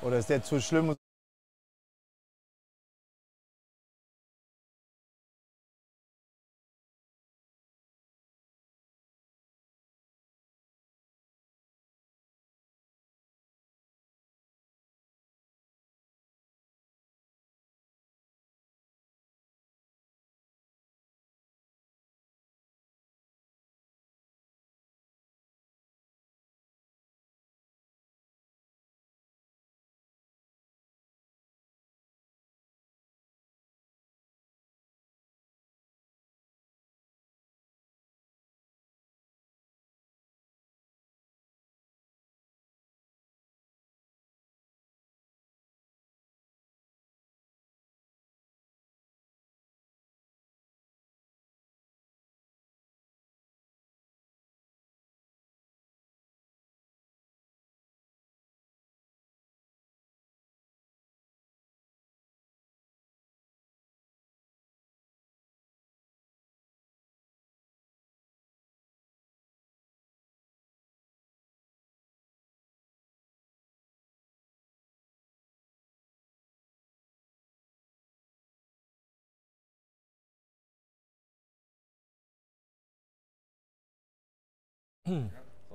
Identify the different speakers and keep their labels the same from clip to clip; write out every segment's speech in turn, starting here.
Speaker 1: Oder ist der zu schlimm?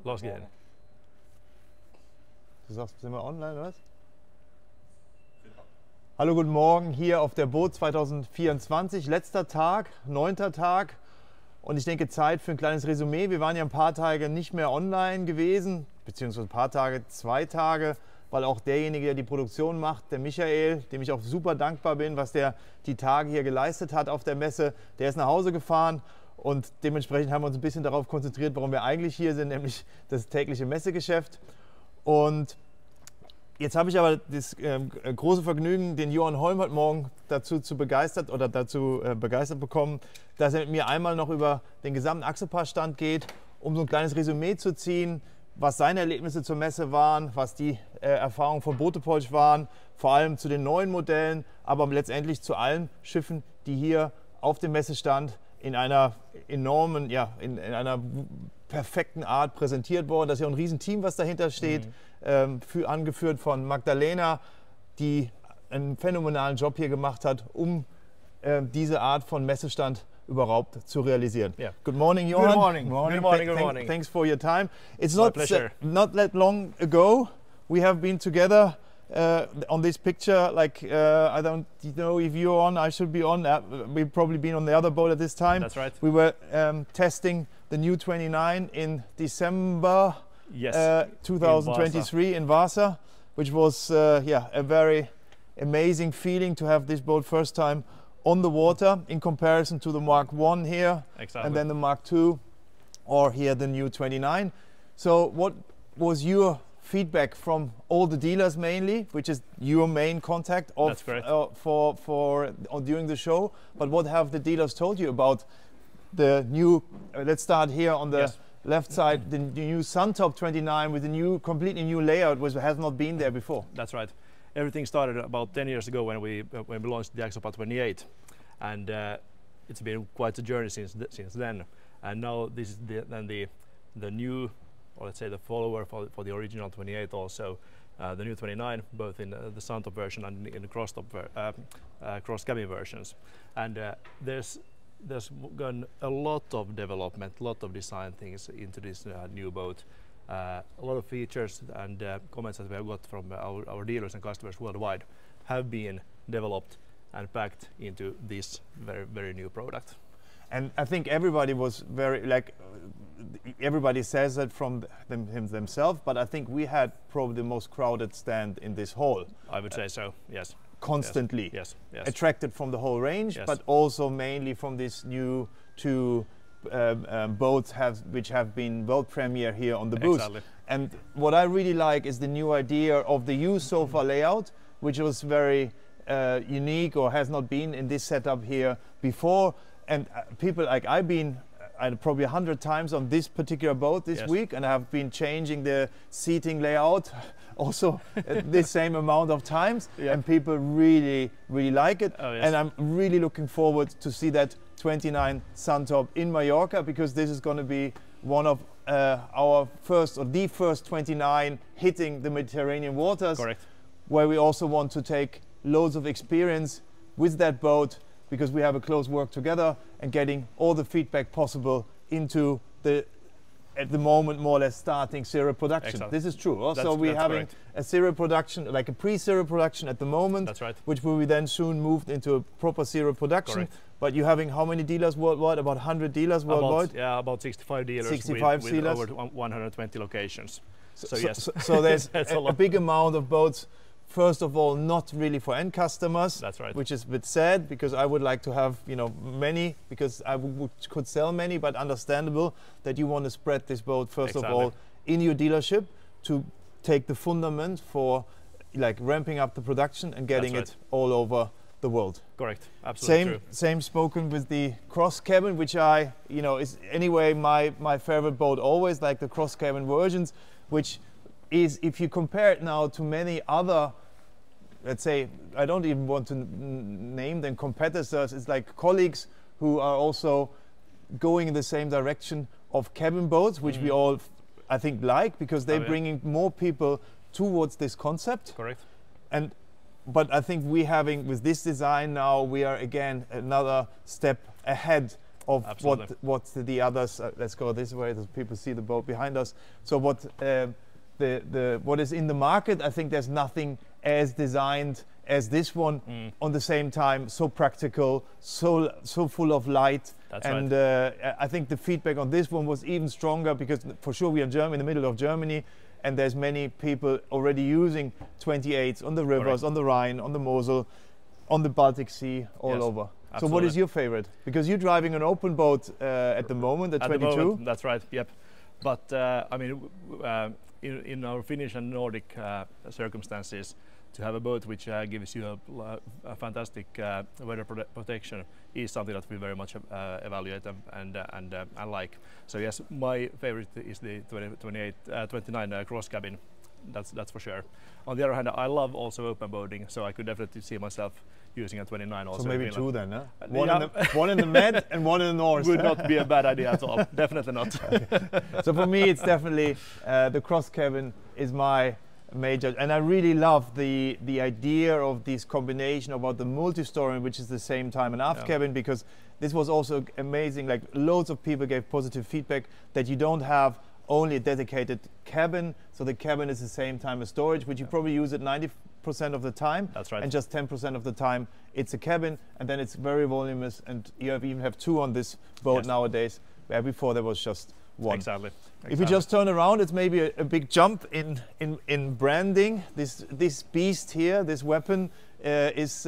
Speaker 2: Los geht's.
Speaker 1: Du sagst, sind wir online, oder was? Hallo, guten Morgen hier auf der Boot 2024, letzter Tag, 9. Tag. Und ich denke, Zeit für ein kleines Resümee. Wir waren ja ein paar Tage nicht mehr online gewesen, beziehungsweise ein paar Tage, 2 Tage, weil auch derjenige, der die Produktion macht, der Michael, dem ich auch super dankbar bin, was der die Tage hier geleistet hat auf der Messe, der ist nach Hause gefahren. Und dementsprechend haben wir uns ein bisschen darauf konzentriert, warum wir eigentlich hier sind, nämlich das tägliche Messegeschäft. Und jetzt habe ich aber das große Vergnügen, den Johann Holm heute Morgen dazu begeistert bekommen, dass er mit mir einmal noch über den gesamten Axopar-Stand geht, um so ein kleines Resümee zu ziehen, was seine Erlebnisse zur Messe waren, was die Erfahrungen von Boote Polch waren, vor allem zu den neuen Modellen, aber letztendlich zu allen Schiffen, die hier auf dem Messestand in einer enormen, in einer perfekten Art präsentiert worden. Das ist ja ein Riesenteam, was dahinter steht, angeführt von Magdalena, die einen phänomenalen Job hier gemacht hat, um diese Art von Messestand überhaupt zu realisieren.
Speaker 2: Yeah.
Speaker 1: Good morning, Johan.
Speaker 2: Good morning. Good morning. Good morning.
Speaker 1: Thanks for your time. It's
Speaker 2: My pleasure.
Speaker 1: not that long ago we have been together on this picture. Like I don't know if you're on, I should be on. We've probably been on the other boat at this time.
Speaker 2: That's right.
Speaker 1: We were testing the new 29 in December 2023 in Vasa, which was a very amazing feeling to have this boat first time on the water in comparison to the Mark 1 here.
Speaker 2: Exactly.
Speaker 1: And then the Mark 2, or here the new 29. So what was your feedback from all the dealers mainly, which is your main contact of, during the show? But what have the dealers told you about the new, let's start here on the left side, the new Suntop 29 with a new, completely new layout, which has not been there before.
Speaker 2: That's right. Everything started about 10 years ago when we launched the Axopar 28, and it's been quite a journey since then. And now this is the new, or let's say the follower for the original 28 also, the new 29, both in the Suntop version and in the cross cabin versions. And there's gone a lot of development, a lot of design things into this new boat. A lot of features and comments that we have got from our dealers and customers worldwide have been developed and packed into this very, very new product.
Speaker 1: And I think everybody was very, like, everybody says that from themselves, but I think we had probably the most crowded stand in this hall.
Speaker 2: I would say so, yes.
Speaker 1: Constantly.
Speaker 2: Yes.
Speaker 1: Attracted from the whole range, but also mainly from this new two boats which have been world premiere here on the booth.
Speaker 2: Exactly.
Speaker 1: And what I really like is the new idea of the U-sofa layout, which was very unique or has not been in this setup here before. And people, like I've been probably 100 times on this particular boat this week, and I have been changing the seating layout also the same amount of times, and people really like it. And I'm really looking forward to see that 29 Suntop in Mallorca, because this is going to be one of our first or the first 29 hitting the Mediterranean waters.
Speaker 2: Correct.
Speaker 1: Where we also want to take loads of experience with that boat, because we have a close work together and getting all the feedback possible into the, at the moment, more or less starting serial production.
Speaker 2: Exactly.
Speaker 1: This is true. Also, we're having a serial production, like a pre-serial production at the moment.
Speaker 2: That's right.
Speaker 1: Which will be then soon moved into a proper serial production.
Speaker 2: Correct.
Speaker 1: But you're having how many dealers worldwide? About 100 dealers worldwide?
Speaker 2: About 65 dealers
Speaker 1: 65
Speaker 2: with over 120 locations. So yes.
Speaker 1: So there's a big amount of boats. First of all, not really for end customers.
Speaker 2: That's right.
Speaker 1: Which is a bit sad, because I would like to have, you know, many, because I could sell many, but understandable that you want to spread this boat first of all in your dealership to take the fundament for like ramping up the production and getting it all over the world.
Speaker 2: Correct. Absolutely true.
Speaker 1: Same spoken with the cross cabin, which I, you know, is anyway my favorite boat always, like the cross cabin versions, which is, if you compare it now to many other, let's say, I don't even want to name them competitors, it's like colleagues who are also going in the same direction of cabin boats, which we all, I think, like, because they're bringing more people towards this concept.
Speaker 2: Correct.
Speaker 1: But I think we having, with this design now, we are again another step ahead of what the others, let's go this way, so people see the boat behind us. So what what is in the market, I think there's nothing as designed as this one. On the same time, so practical, so full of light.
Speaker 2: That's
Speaker 1: and
Speaker 2: right.
Speaker 1: I think the feedback on this one was even stronger, because for sure we are in the middle of Germany, and there's many people already using 28s on the rivers, on the Rhine, on the Mosel, on the Baltic Sea, all over. Absolutely. So what is your favorite? Because you're driving an open boat at the moment, the 22. The moment,
Speaker 2: that's right, yep. But I mean, in our Finnish and Nordic circumstances, to have a boat which gives you a fantastic weather protection is something that we very much evaluate and like. So yes, my favorite is the 29 cross cabin. That's for sure. On the other hand, I love also open boating, so I could definitely see myself using a 29 also.
Speaker 1: So maybe two then, huh?
Speaker 2: Yeah.
Speaker 1: One in the Med and one in the North.
Speaker 2: Would not be a bad idea at all. Definitely not.
Speaker 1: Okay. So for me, it's definitely the cross cabin is my major, and I really love the idea of this combination about the multi-story, which is the same time an aft cabin, because this was also amazing. Like, loads of people gave positive feedback that you don't have only a dedicated cabin, so the cabin is the same time as storage, which you probably use it 90% of the time.
Speaker 2: That's right.
Speaker 1: And just 10% of the time it's a cabin, and then it's very voluminous, and you even have two on this boat nowadays, where before there was just one.
Speaker 2: Exactly.
Speaker 1: If you just turn around, it's maybe a big jump in branding. This beast here, this weapon, is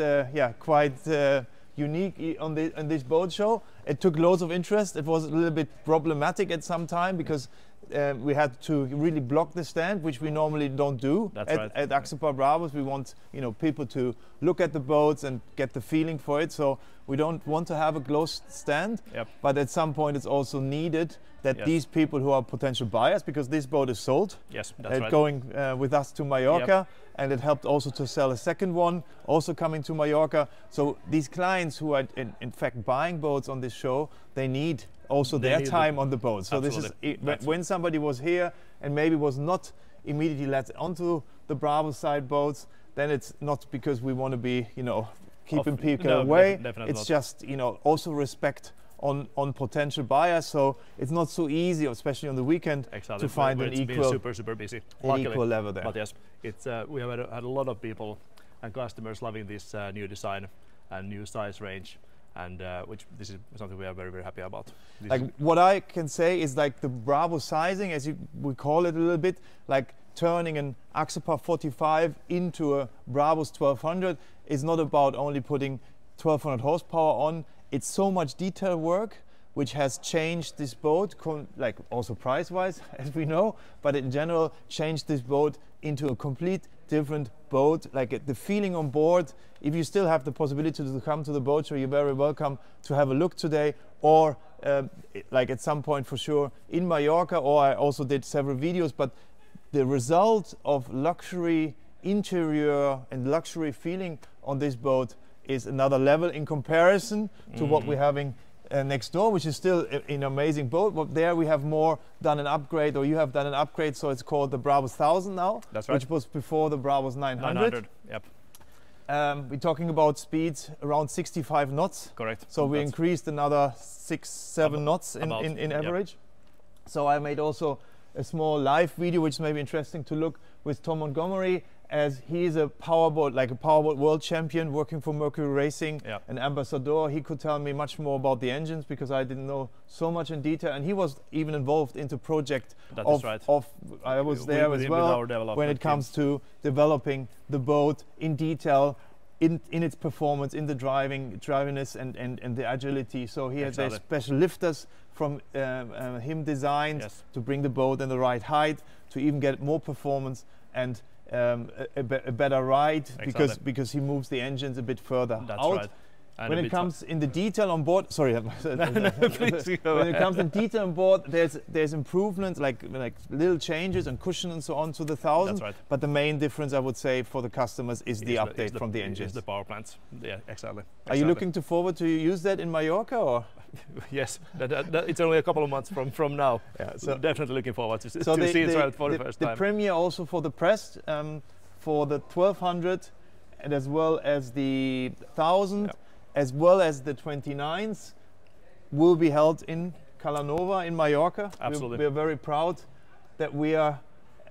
Speaker 1: quite unique on this boat show. It took loads of interest. It was a little bit problematic at some time, because we had to really block the stand, which we normally don't do. At Axopar Bravos. We want, you know, people to look at the boats and get the feeling for it. So we don't want to have a closed stand. But at some point, it's also needed that these people who are potential buyers, because this boat is sold.
Speaker 2: Yes, that's right.
Speaker 1: Going with us to Mallorca, and it helped also to sell a second one, also coming to Mallorca. So these clients who are in fact buying boats on this show, they need also their time on the boat. So this is when somebody was here and maybe was not immediately let onto the Bravo side boats, then it's not because we want to be, you know, keeping people away. It's just, you know, also respect on potential buyers. So it's not so easy, especially on the weekend, to find an equal,
Speaker 2: super busy,
Speaker 1: equal level there.
Speaker 2: But yes, it's we have had a lot of people and customers loving this new design and new size range. And which this is something we are very happy about.
Speaker 1: Like, what I can say is, like, the Bravo sizing, as we call it a little bit, like turning an Axopar 45 into a Bravos 1200 is not about only putting 1200 horsepower on. It's so much detail work which has changed this boat, like also price-wise, as we know, but in general changed this boat into a complete different boat. Like, the feeling on board, if you still have the possibility to come to the boat show, you're very welcome to have a look today, or like at some point for sure in Mallorca, or I also did several videos. But the result of luxury interior and luxury feeling on this boat is another level in comparison to what we're having next door, which is still an amazing boat. But there we have more done an upgrade, or you have done an upgrade, so it's called the Brabus 1000 now.
Speaker 2: That's right.
Speaker 1: Which was before the Brabus 900.
Speaker 2: 900, yep.
Speaker 1: We're talking about speeds around 65 knots.
Speaker 2: Correct.
Speaker 1: So we increased another 6-7 knots in average. Yep. So I made also a small live video, which may be interesting to look, with Tom Montgomery, as he is a powerboat, like a powerboat world champion working for Mercury Racing, an ambassador. He could tell me much more about the engines because I didn't know so much in detail, and he was even involved into project I was there as well when it comes to developing the boat in detail, in its performance, in the driviness and the agility. So he had their special lifters from him designed to bring the boat in the right height, to even get more performance and a better ride, because he moves the engines a bit further out. And when it comes in the detail on board, sorry, please go when it comes in detail on board, there's improvements, like little changes and cushion and so on to the 1000.
Speaker 2: That's right.
Speaker 1: But the main difference, I would say, for the customers is the update from the engines.
Speaker 2: The power plants. Yeah, exactly.
Speaker 1: Are you looking forward to use that in Mallorca, or?
Speaker 2: Yes, it's only a couple of months from now. Yeah, so definitely looking forward to see it for the first time.
Speaker 1: The premiere also for the press, for the 1200, and as well as the 1000. As well as the 29s, will be held in Calanova in Mallorca.
Speaker 2: Absolutely.
Speaker 1: We're very proud that we are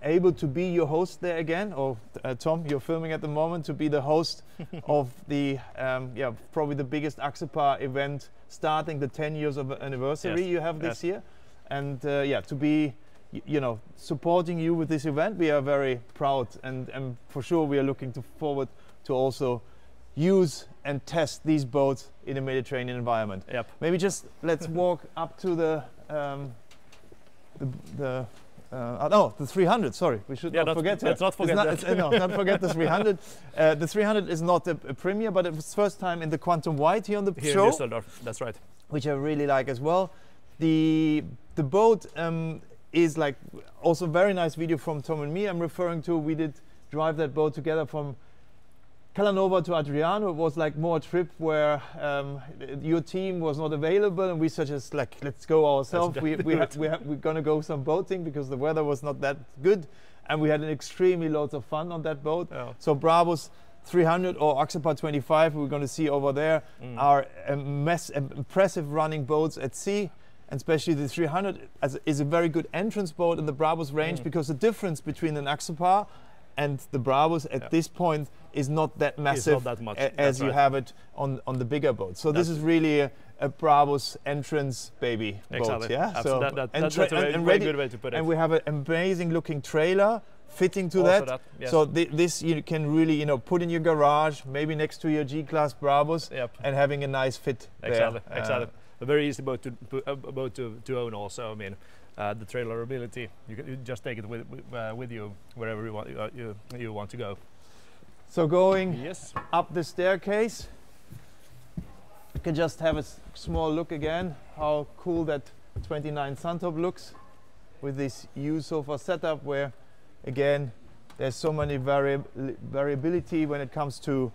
Speaker 1: able to be your host there again. Or Tom, you're filming at the moment, to be the host of the probably the biggest Axopar event, starting the 10 years of anniversary you have this year, and to be supporting you with this event. We are very proud, and for sure we are looking forward to also use and test these boats in a Mediterranean environment.
Speaker 2: Yep.
Speaker 1: Maybe just let's walk up to the 300. Sorry, we should not forget.
Speaker 2: Let's not forget that.
Speaker 1: Not forget the 300. The 300 is not a premiere, but it was first time in the Quantum White here on the show.
Speaker 2: In Düsseldorf. That's right.
Speaker 1: Which I really like as well. The boat is like also very nice video from Tom and me. I'm referring to. We did drive that boat together from Calanova to Adriano. It was like more a trip where your team was not available, and we suggest like, let's go ourselves. We're gonna go some boating because the weather was not that good, and we had an extremely lots of fun on that boat. So Brabus 300 or Axopar 25, we're going to see over there, are impressive running boats at sea, and especially the 300 is a very good entrance boat in the Brabus range, because the difference between an Axopar and the Brabus at this point is not that massive,
Speaker 2: not that much.
Speaker 1: As you have it on the bigger boats. So this is really a Brabus entrance baby boat. Yeah,
Speaker 2: so that's a very good way to put it.
Speaker 1: And we have an amazing looking trailer fitting to that. So this you can really put in your garage, maybe next to your G-Class Brabus, and having a nice fit there.
Speaker 2: Exactly. A very easy boat to own also. I mean, the trailer ability, you just take it with you wherever you want to go.
Speaker 1: So going up the staircase, you can just have a small look again how cool that 29 Suntop looks with this U-sofa setup, where again there's so many variability when it comes to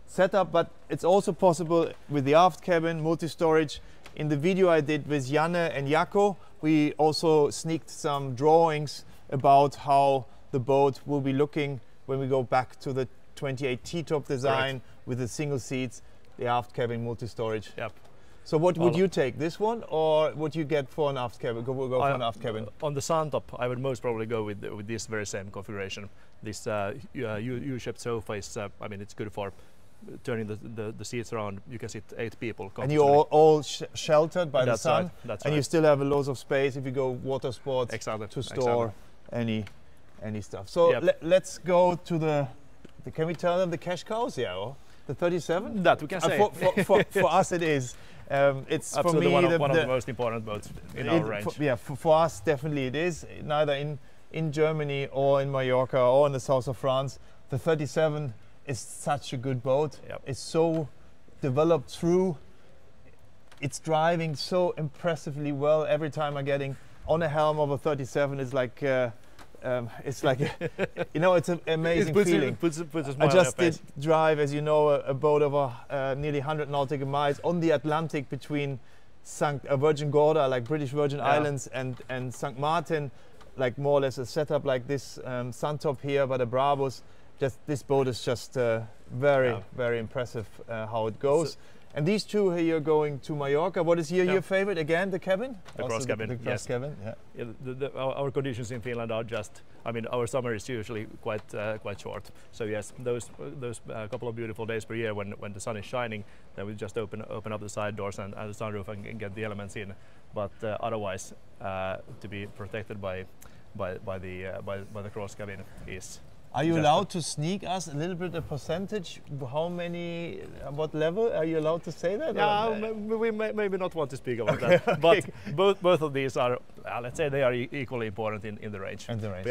Speaker 1: setup, but it's also possible with the aft cabin multi-storage. In the video I did with Janne and Jaco, we also sneaked some drawings about how the boat will be looking when we go back to the 28 T-top design with the single seats, the aft cabin multi-storage.
Speaker 2: Yep.
Speaker 1: So what would you take, this one, or would you get for an aft cabin? Go for an aft cabin.
Speaker 2: On the Suntop, I would most probably go with this very same configuration. This U-shaped sofa is, I mean, it's good for turning the seats around. You can sit 8 people.
Speaker 1: And you're all sheltered by the sun.
Speaker 2: Right. That's
Speaker 1: and
Speaker 2: right.
Speaker 1: you still have loads of space if you go water sports to store any stuff. So let's go to the. Can we tell them the cash cows? Yeah, or the 37.
Speaker 2: That we can say.
Speaker 1: For us, it is. It's
Speaker 2: absolutely
Speaker 1: for me
Speaker 2: one of the most important boats in our range.
Speaker 1: For us, definitely it is. Neither in Germany or in Mallorca or in the south of France, the 37 is such a good boat. It's so developed through. It's driving so impressively well. Every time I'm getting on a helm of a 37, it's like it's an amazing feeling.
Speaker 2: Puts a smile
Speaker 1: I just
Speaker 2: on your face.
Speaker 1: did drive, as you know, a boat over nearly 100 nautical miles on the Atlantic between Virgin Gorda, like British Virgin
Speaker 2: Yeah.
Speaker 1: Islands, and St. Martin, like more or less a setup like this. Suntop here by the Brabus. Just this boat is just very impressive how it goes.
Speaker 2: So
Speaker 1: and these two here going to Mallorca. What is here your favorite? Again, the cabin?
Speaker 2: The
Speaker 1: Also
Speaker 2: cross cabin,
Speaker 1: The cross
Speaker 2: yes.
Speaker 1: cabin, yeah.
Speaker 2: Yeah, our conditions in Finland are just, I mean, our summer is usually quite short. So yes, those couple of beautiful days per year when the sun is shining, then we just open up the side doors and the sunroof and get the elements in. But otherwise, to be protected by the cross cabin is.
Speaker 1: Are you allowed to sneak us a little bit a percentage? How many, what level? Are you allowed to say that?
Speaker 2: Yeah, we maybe not want to speak about that. But both of these are, let's say, they are equally important in the range.
Speaker 1: In the range,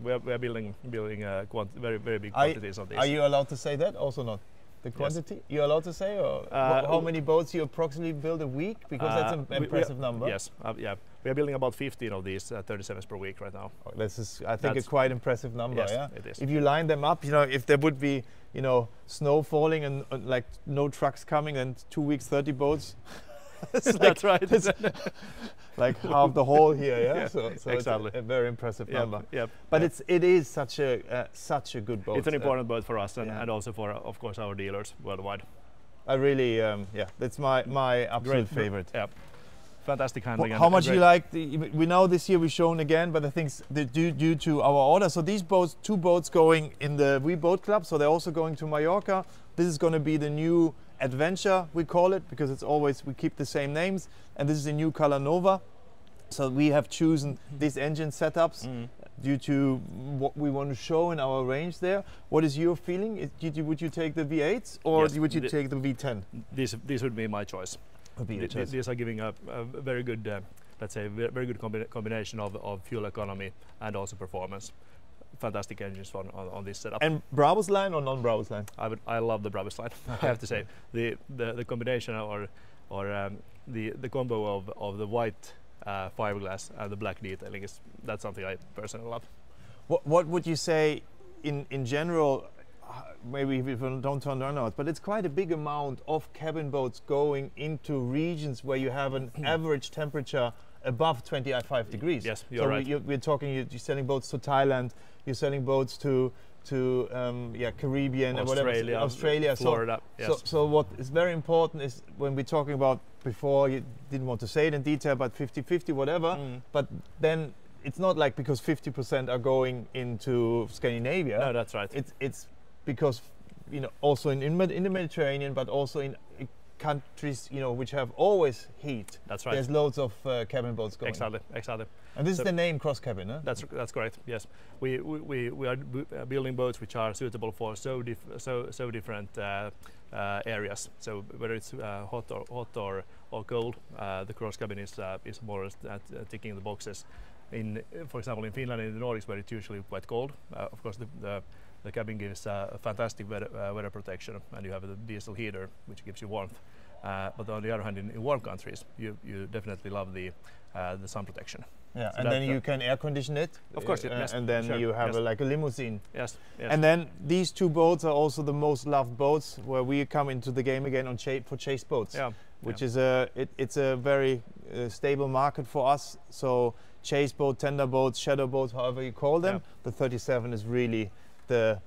Speaker 2: we are building very big quantities of these.
Speaker 1: Are you allowed to say that? Also not. The quantity? Yes. You're allowed to say, or how many boats you approximately build a week? Because that's an impressive number.
Speaker 2: Yes, yeah. We are building about 15 of these 37s per week right now.
Speaker 1: Oh, this is, I think, a quite impressive number.
Speaker 2: Yes,
Speaker 1: yeah,
Speaker 2: it is.
Speaker 1: If you line them up, you know, if there would be, you know, snow falling and like no trucks coming, and 2 weeks 30 boats.
Speaker 2: That's right.
Speaker 1: It's like half the whole here, yeah.
Speaker 2: Yeah,
Speaker 1: so
Speaker 2: exactly.
Speaker 1: It's a very impressive number.
Speaker 2: Yep.
Speaker 1: But it is such a good boat.
Speaker 2: It's an important boat for us and also for, of course, our dealers worldwide.
Speaker 1: I really, that's my absolute favorite.
Speaker 2: Yeah. Fantastic handling.
Speaker 1: How much you like? We know this year we've shown again, but I think due to our order. So these boats, 2 boats going in the We Boat Club. So they're also going to Mallorca. This is going to be the new Adventure, we call it, because it's always, we keep the same names. And this is the new color Nova. So we have chosen these engine setups due to what we want to show in our range there. What is your feeling? Would you take the V8s or
Speaker 2: Yes,
Speaker 1: would you take the V10?
Speaker 2: This would be my choice. These are giving a very good, let's say, very good combination of fuel economy and also performance. Fantastic engines on this setup.
Speaker 1: And Brabus line or non-Brabus line?
Speaker 2: I love the Brabus line. I have to say the combination or the combo of the white fiberglass and the black detailing that's something I personally love.
Speaker 1: What would you say in general? Maybe we don't turn out, but it's quite a big amount of cabin boats going into regions where you have an average temperature above 25 degrees.
Speaker 2: Yes, you're right.
Speaker 1: We're talking, you're selling boats to Thailand, you're selling boats to Caribbean, Australia,
Speaker 2: Florida.
Speaker 1: So what is very important is when we're talking about, before you didn't want to say it in detail, but 50-50, whatever, but then it's not like because 50% are going into Scandinavia.
Speaker 2: No, that's right.
Speaker 1: It's because, you know, also in the Mediterranean, but also in countries, you know, which have always heat.
Speaker 2: That's right.
Speaker 1: There's loads of cabin boats going.
Speaker 2: Exactly.
Speaker 1: And this is the name cross cabin, huh?
Speaker 2: That's correct. Yes, we are building boats which are suitable for so different areas. So whether it's hot or cold, the cross cabin is more or less ticking the boxes. For example, in Finland, in the Nordics, where it's usually quite cold, of course the cabin gives a fantastic weather protection, and you have a diesel heater which gives you warmth. But on the other hand, in warm countries, you definitely love the sun protection.
Speaker 1: Yeah, so and then you can air condition it.
Speaker 2: Of course, yes,
Speaker 1: and then you have like a limousine.
Speaker 2: Yes.
Speaker 1: And then these 2 boats are also the most loved boats where we come into the game again on for chase boats.
Speaker 2: Yeah.
Speaker 1: Which is it's a very stable market for us. So chase boat, tender boats, shadow boats, however you call them, the 37 is really the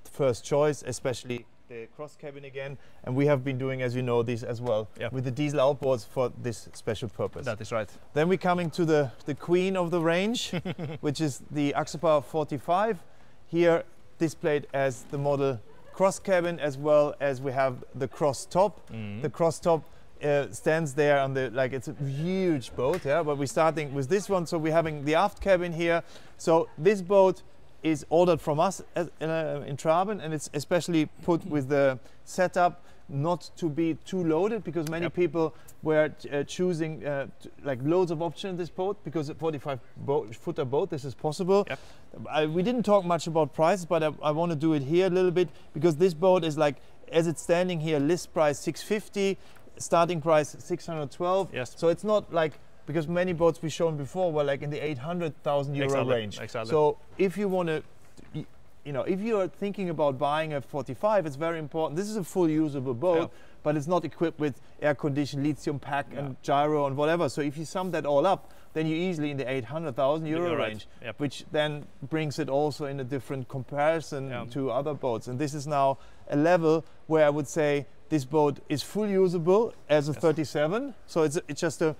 Speaker 1: first choice, especially the cross cabin again. And we have been doing, as you know, these as well with the diesel outboards for this special purpose.
Speaker 2: That is right.
Speaker 1: Then we're coming to the queen of the range, which is the Axopar 45. Here displayed as the model cross cabin, as well as we have the cross top. The cross top stands there on the, like, it's a huge boat, but we're starting with this one. So we're having the aft cabin here. So this boat is ordered from us in Traben, and it's especially put with the setup not to be too loaded, because many people were choosing like loads of options in this boat, because at 45-footer boat this is possible. We didn't talk much about prices, but I want to do it here a little bit, because this boat is like, as it's standing here, list price 650, starting price 612. So it's not like, because many boats we've shown before were like in the 800,000 euro range.
Speaker 2: Exactly.
Speaker 1: So if you want to, you know, if you are thinking about buying a 45, it's very important. This is a full usable boat, but it's not equipped with air-conditioned lithium pack and gyro and whatever. So if you sum that all up, then you're easily in the 800,000 euro range, which then brings it also in a different comparison to other boats. And this is now a level where I would say this boat is full usable as a 37. So it's just a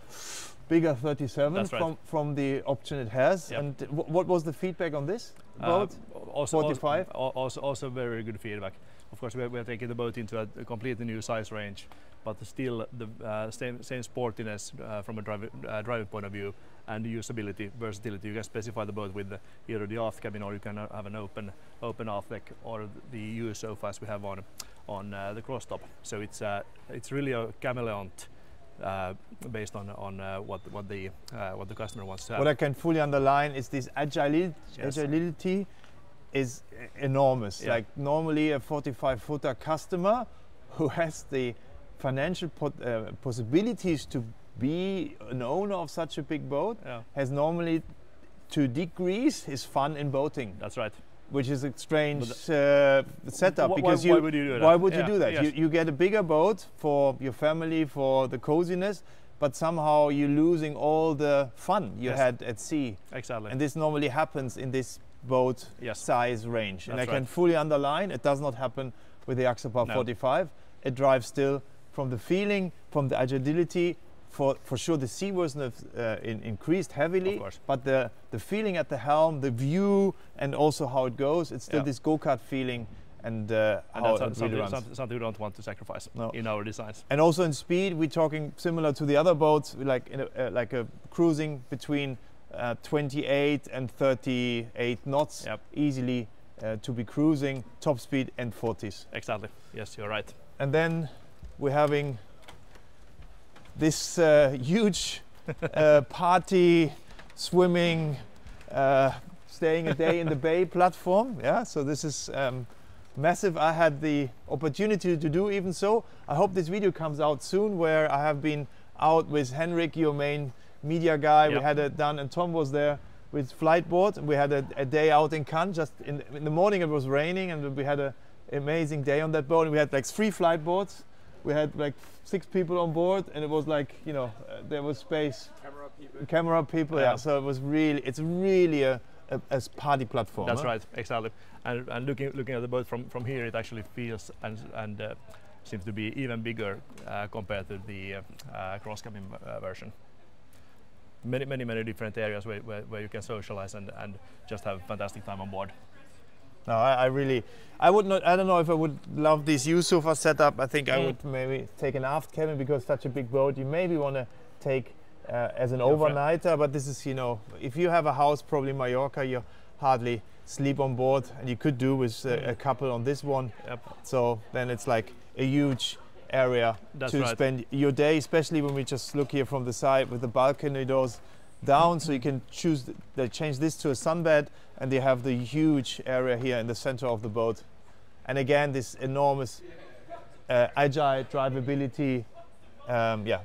Speaker 1: bigger 37 from the option it has. And what was the feedback on this boat?
Speaker 2: Also
Speaker 1: 45?
Speaker 2: Also very good feedback. Of course, we're taking the boat into a completely new size range, but still the same sportiness from a driving point of view, and the usability, versatility. You can specify the boat with either the aft cabin, or you can have an open aft deck, or the U sofa as we have on the cross top. So it's really a chameleont. Based on what the customer wants to have.
Speaker 1: What I can fully underline is this agility is enormous. Like normally a 45-footer customer who has the financial possibilities to be an owner of such a big boat has normally to decrease his fun in boating.
Speaker 2: That's right.
Speaker 1: Which is a strange setup, because
Speaker 2: why would you do that?
Speaker 1: Why would you do that? Yes. You get a bigger boat for your family, for the coziness, but somehow you're losing all the fun you had at sea.
Speaker 2: Exactly.
Speaker 1: And this normally happens in this boat size range. And I can fully underline, it does not happen with the Axopar 45. It drives still from the feeling, from the agility. For sure the seaworthiness increased heavily, but the feeling at the helm, the view, and also how it goes, it's still this go-kart feeling, and how it really runs.
Speaker 2: Something we don't want to sacrifice in our designs.
Speaker 1: And also in speed, we're talking similar to the other boats, like like a cruising between 28 and 38 knots, easily to be cruising, top speed and 40s.
Speaker 2: Exactly, yes, you're right.
Speaker 1: And then we're having this huge party, swimming, staying a day in the bay platform. Yeah, so this is massive. I had the opportunity to do even so. I hope this video comes out soon, where I have been out with Henrik, your main media guy. We had it done, and Tom was there with Flightboard. We had a day out in Cannes. Just in the morning it was raining, and we had an amazing day on that boat. And we had like 3 flightboards. We had like 6 people on board, and it was like, you know, there was space. Camera people, So it was really, it's really a party platform.
Speaker 2: That's right, exactly. And looking at the boat from here, it actually feels and seems to be even bigger compared to the cross cabin version. Many different areas where you can socialize and just have a fantastic time on board.
Speaker 1: No, I would not. I don't know if I would love this U-sofa setup. I think I would maybe take an aft cabin, because such a big boat you maybe want to take as an overnighter. But this is, you know, if you have a house, probably Mallorca, you hardly sleep on board, and you could do with a couple on this one. So then it's like a huge area to spend your day, especially when we just look here from the side with the balcony doors down, so you can choose. They change this to a sunbed, and they have the huge area here in the center of the boat. And again, this enormous agile drivability.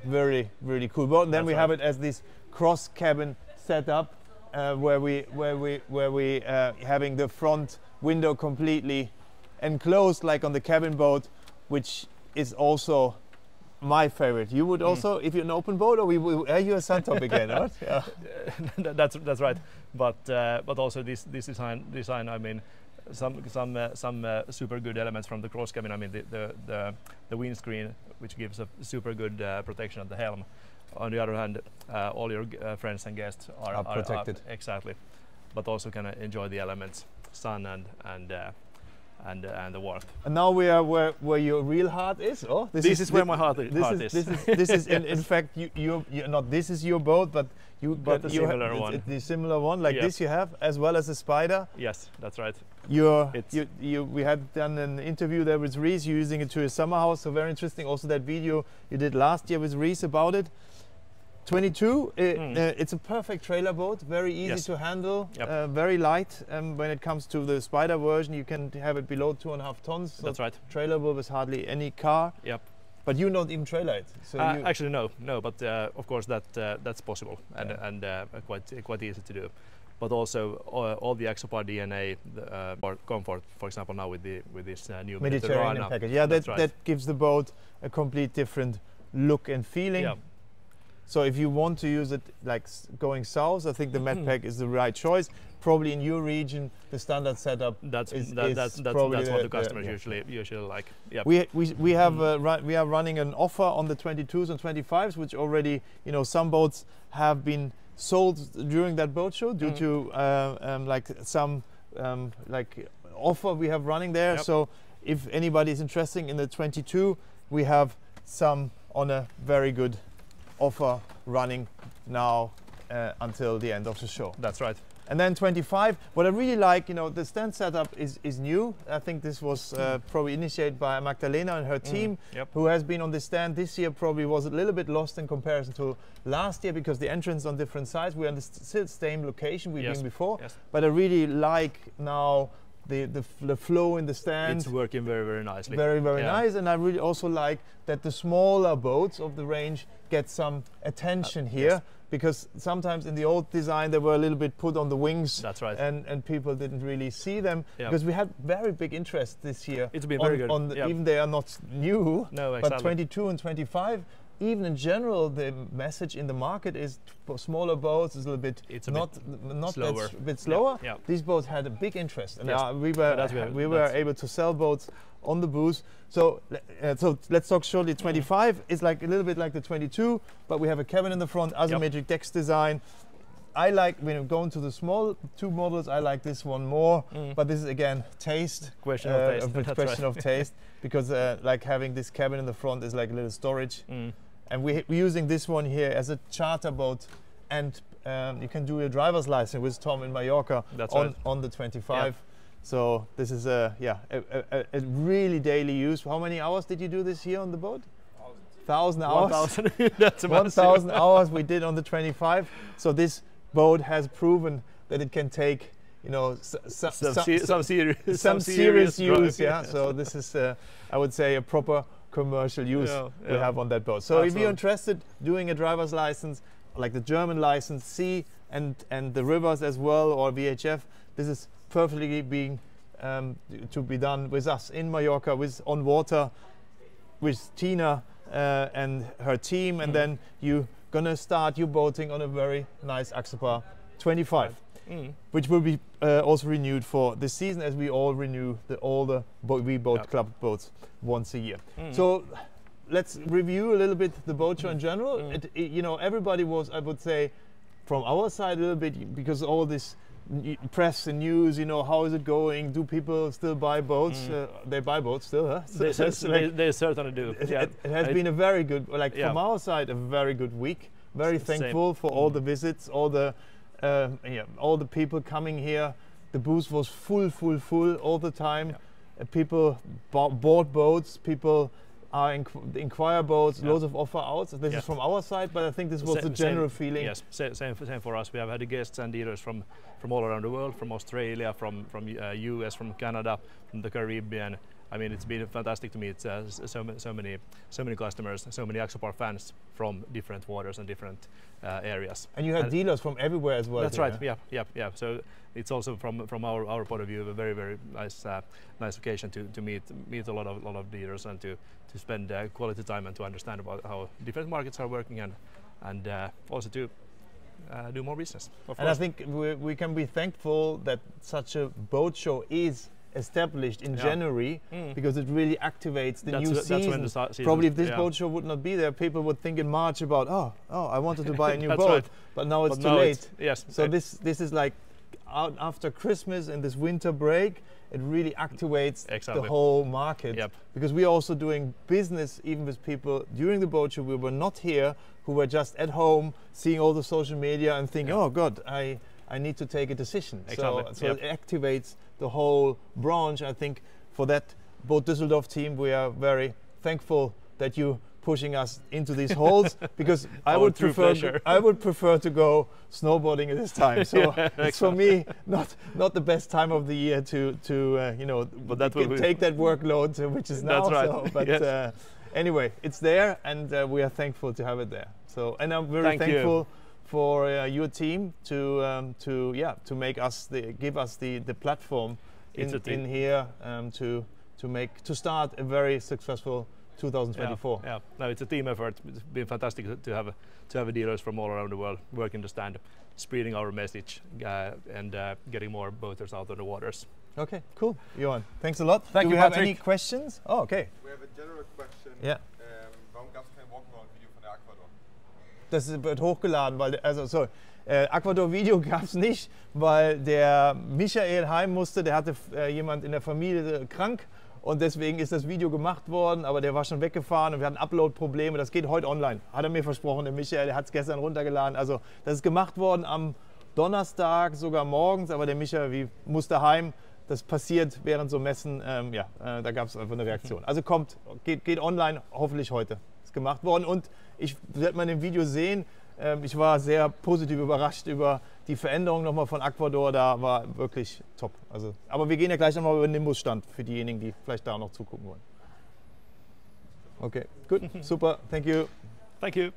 Speaker 1: Very, really cool boat. And then we have it as this cross cabin setup, where we having the front window completely enclosed, like on the cabin boat, which is also my favorite. You would also, if you're an open boat, or are you a Suntop again? Right? Yeah.
Speaker 2: That's right. But also this design. I mean, some super good elements from the cross cabin. I mean, the windscreen, which gives a super good protection at the helm. On the other hand, all your friends and guests are
Speaker 1: protected.
Speaker 2: Exactly, but also can enjoy the elements, sun and the warmth. And
Speaker 1: now we are where your real heart is. Oh,
Speaker 2: this is where my heart is.
Speaker 1: This is in fact you not. This is your boat, but
Speaker 2: the similar one.
Speaker 1: It's the similar one, like this you have, as well as a Spider.
Speaker 2: Yes, that's right.
Speaker 1: We had done an interview there with Reese. You're using it to a summer house, so very interesting. Also that video you did last year with Reese about it. 22. It's a perfect trailer boat, very easy to handle, very light. When it comes to the Spider version, you can have it below 2.5 tons. So
Speaker 2: that's right.
Speaker 1: Trailerable with hardly any car.
Speaker 2: Yep.
Speaker 1: But you don't even trailer it. So
Speaker 2: actually, no. But of course that's possible and quite easy to do. but also all the Axopar DNA or comfort, for example, now with this new
Speaker 1: Mediterranean package. Yeah, that gives the boat a complete different look and feeling.
Speaker 2: Yeah.
Speaker 1: So if you want to use it like going south, I think the Medpack is the right choice. Probably in your region, the standard setup
Speaker 2: that's
Speaker 1: is
Speaker 2: what the customers usually like. Yep.
Speaker 1: We are running an offer on the 22s and 25s, which already, you know, some boats have been sold during that boat show due to like some like offer we have running there.
Speaker 2: Yep.
Speaker 1: So if anybody is interested in the 22, we have some on a very good offer running now until the end of the show.
Speaker 2: That's right.
Speaker 1: And then 25, what I really like, you know, the stand setup is new. I think this was probably initiated by Magdalena and her team, who has been on the stand this year, probably was a little bit lost in comparison to last year because the entrance on different sides. We're on the still same location we've been before, but I really like now the flow in the stand.
Speaker 2: It's working very, very nicely.
Speaker 1: Very, very nice. And I really also like that the smaller boats of the range get some attention here. Because sometimes in the old design they were a little bit put on the wings.
Speaker 2: That's right.
Speaker 1: And people didn't really see them. Because we had very big interest this year.
Speaker 2: It's been very good.
Speaker 1: Even they are not new.
Speaker 2: No, exactly.
Speaker 1: But 22 and 25, even in general, the message in the market is for smaller boats is a little bit not
Speaker 2: slower.
Speaker 1: A bit slower.
Speaker 2: Yeah.
Speaker 1: These boats had a big interest, and we were able to sell boats on the booth. So let's talk shortly. 25 is like a little bit like the 22, but we have a cabin in the front, asymmetric decks design. I like, when I'm going to the small two models, I like this one more, but this is again taste.
Speaker 2: Question of taste.
Speaker 1: A question of taste, because like having this cabin in the front is like a little storage. And we're using this one here as a charter boat, and you can do a driver's license with Tom in Mallorca on the 25. So this is a really daily use. How many hours did you do this here on the boat? 1,000 hours.
Speaker 2: 1,000. That's
Speaker 1: 1,000 hours we did on the 25. So this boat has proven that it can take, you know, some serious use. Yeah. So this is, I would say, a proper commercial use we have on that boat. So if you're interested doing a driver's license, like the German license C and the rivers as well, or VHF, this is perfectly being to be done with us in Mallorca, on water, with Tina and her team, and then you're gonna start your boating on a very nice Axopar 25, which will be also renewed for this season, as we all renew all the We Boat Club boats once a year. So let's review a little bit the boat show in general. You know, everybody was, I would say, from our side a little bit, because all this press and news, you know, how is it going? Do people still buy boats? They buy boats still, huh? So
Speaker 2: they certainly do.
Speaker 1: It has been a very good, like from our side, a very good week. Very thankful for all the visits, all the people coming here. The booth was full all the time. People bought boats. People are inquire boats. Loads of offer outs. This is from our side, but I think this was the general feeling.
Speaker 2: Yes, same for us. We have had guests and dealers from all around the world, from Australia, from US, from Canada, from the Caribbean. I mean, it's been fantastic to meet so many customers, so many Axopar fans from different waters and different areas.
Speaker 1: And you had dealers from everywhere as well.
Speaker 2: That's right. Yeah. So it's also from our point of view a very nice occasion to meet a lot of dealers and to spend quality time and to understand about how different markets are working and also to do more business.
Speaker 1: And I think we can be thankful that such a boat show is established in January, because it really activates the new season. Probably if this boat show would not be there, people would think in March about, oh, I wanted to buy a new boat, but now it's too late. So this is like after Christmas and this winter break, it really activates the whole market. Because we are also doing business even with people during the boat show. We were not here, who were just at home seeing all the social media and thinking, oh God, I need to take a decision. So it activates the whole branch. I think for that Boat Düsseldorf team, we are very thankful that you pushing us into these holes, because I would prefer to go snowboarding at this time. So it's for me not the best time of the year to you know, but that will take that workload, which is now.
Speaker 2: That's right.
Speaker 1: So, but anyway, it's there, and we are thankful to have it there. So, and I'm very thankful for your team to make us give us the platform in here to start a very successful 2024.
Speaker 2: Yeah, no, it's a team effort. It's been fantastic to have dealers from all around the world working to stand, spreading our message and getting more boaters out on the waters.
Speaker 1: Okay, cool, Johan. Thanks a lot.
Speaker 2: Thank
Speaker 1: Do
Speaker 2: you,
Speaker 1: we have
Speaker 2: Patrick.
Speaker 1: any questions? Oh, okay.
Speaker 3: We have a general question.
Speaker 1: Ja.
Speaker 3: Warum gab es kein Walkaround-Video von der Aquador?
Speaker 1: Das wird hochgeladen, weil Aquador-Video gab es nicht, weil der Michael heim musste, der hatte jemand in der Familie krank und deswegen ist das Video gemacht worden, aber der war schon weggefahren und wir hatten Upload-Probleme. Das geht heute online, hat er mir versprochen, der Michael, der hat es gestern runtergeladen. Also das ist gemacht worden am Donnerstag, sogar morgens, aber der Michael musste heim. Das passiert während so Messen, da gab es einfach eine Reaktion. Also geht online, hoffentlich heute. Ist gemacht worden und ich werde mal in dem Video sehen, ich war sehr positiv überrascht über die Veränderung nochmal von Aquador, da war wirklich top. Also, aber wir gehen ja gleich nochmal über den Nimbus-Stand für diejenigen, die vielleicht da noch zugucken wollen. Okay, gut, super, thank you.
Speaker 2: Thank you.